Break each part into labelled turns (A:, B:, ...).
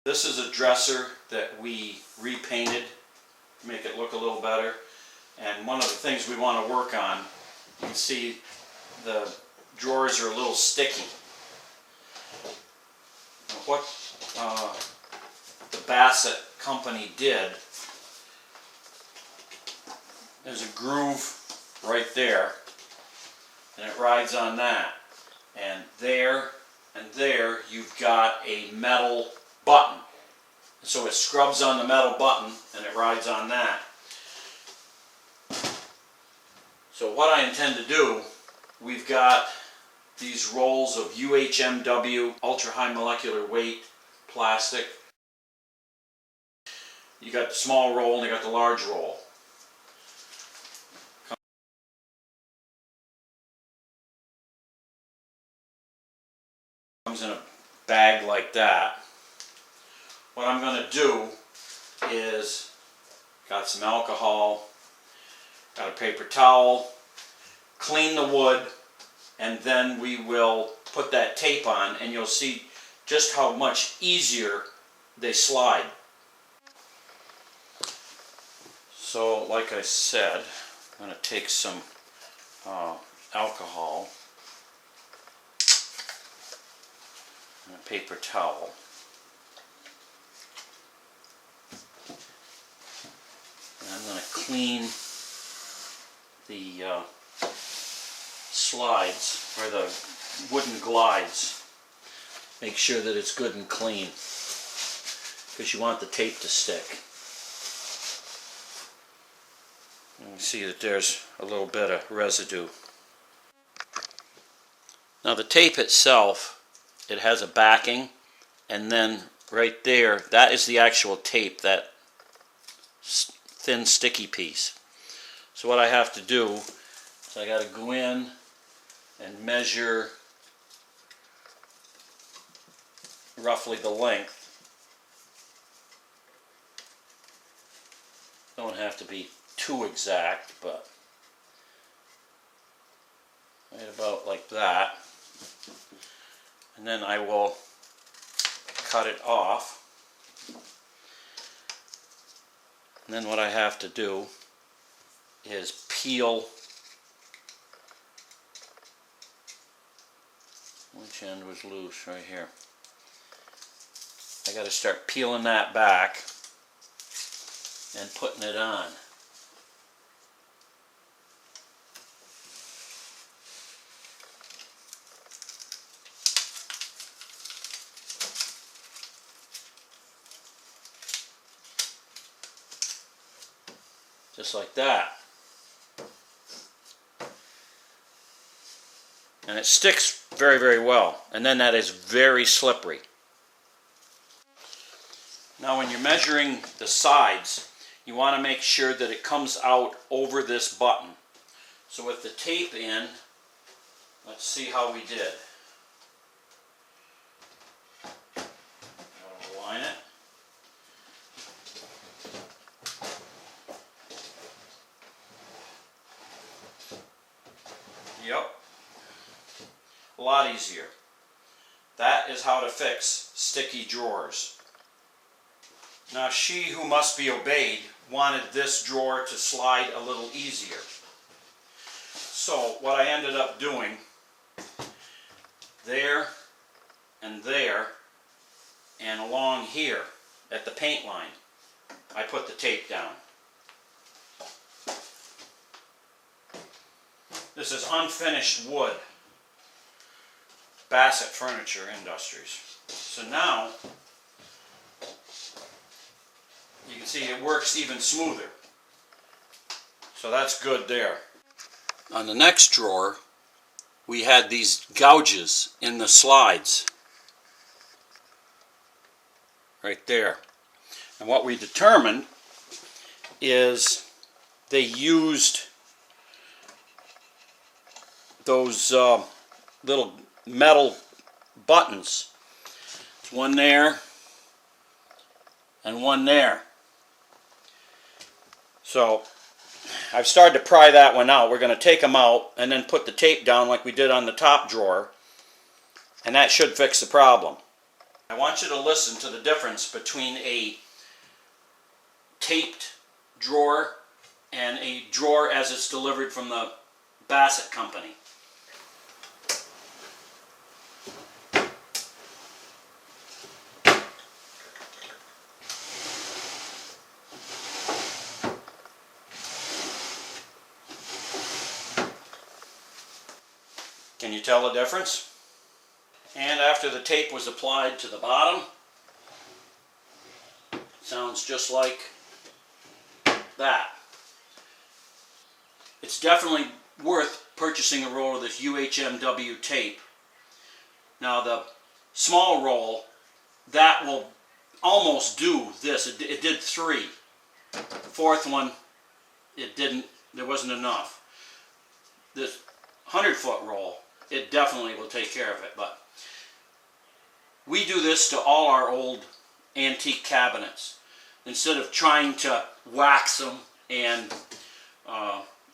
A: This is a dresser that we repainted to make it look a little better. And one of the things we want to work on, you can see the drawers are a little sticky. Now what the Bassett company did, there's a groove right there, and it rides on that. And there you've got a metal button. So it scrubs on the metal button and it rides on that. So what I intend to do, we've got these rolls of UHMW, ultra high molecular weight plastic. You got the small roll and you got the large roll. Comes in a bag like that. What I'm going to do is, got some alcohol, got a paper towel, clean the wood, and then we will put that tape on and you'll see just how much easier they slide. So like I said, I'm going to take some alcohol and a paper towel. And I'm going to clean the slides, or the wooden glides. Make sure that it's good and clean, because you want the tape to stick. You can see that there's a little bit of residue. Now the tape itself, it has a backing, and then right there, that is the actual tape, that thin sticky piece. So what I have to do is I got to go in and measure roughly the length. Don't have to be too exact, but right about like that. And then I will cut it off. And then what I have to do is peel. Which end was loose? Right here. I got to start peeling that back and putting it on. Just like that. And it sticks very, very well. And then that is very slippery. Now when you're measuring the sides, you want to make sure that it comes out over this button. So with the tape in, let's see how we did. I'll align it. Yep. A lot easier. That is how to fix sticky drawers. Now she who must be obeyed wanted this drawer to slide a little easier. So what I ended up doing, there and along here at the paint line, I put the tape down. This is unfinished wood, Bassett Furniture Industries. So now you can see it works even smoother. So that's good there. On the next drawer, we had these gouges in the slides. Right there. And what we determined is they used those little metal buttons. One there and one there. So I've started to pry that one out. We're going to take them out and then put the tape down like we did on the top drawer, and that should fix the problem. I want you to listen to the difference between a taped drawer and a drawer as it's delivered from the Bassett Company. Can you tell the difference? And after the tape was applied to the bottom, it sounds just like that. It's definitely worth purchasing a roll of this UHMW tape. Now the small roll, that will almost do this. It did 3. The fourth one, it didn't, there wasn't enough. This 100-foot roll, it definitely will take care of it. But we do this to all our old antique cabinets. Instead of trying to wax them and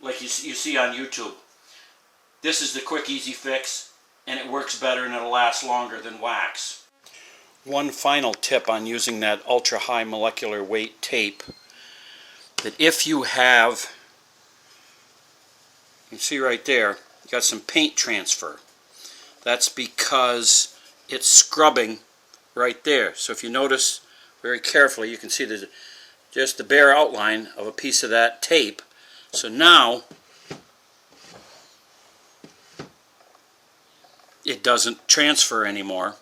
A: like you see on YouTube. This is the quick, easy fix, and it works better and it'll last longer than wax. One final tip on using that ultra-high molecular weight tape, that if you have, you can see right there, you got some paint transfer. That's because it's scrubbing right there. So if you notice very carefully, you can see there's just the bare outline of a piece of that tape. So now it doesn't transfer anymore.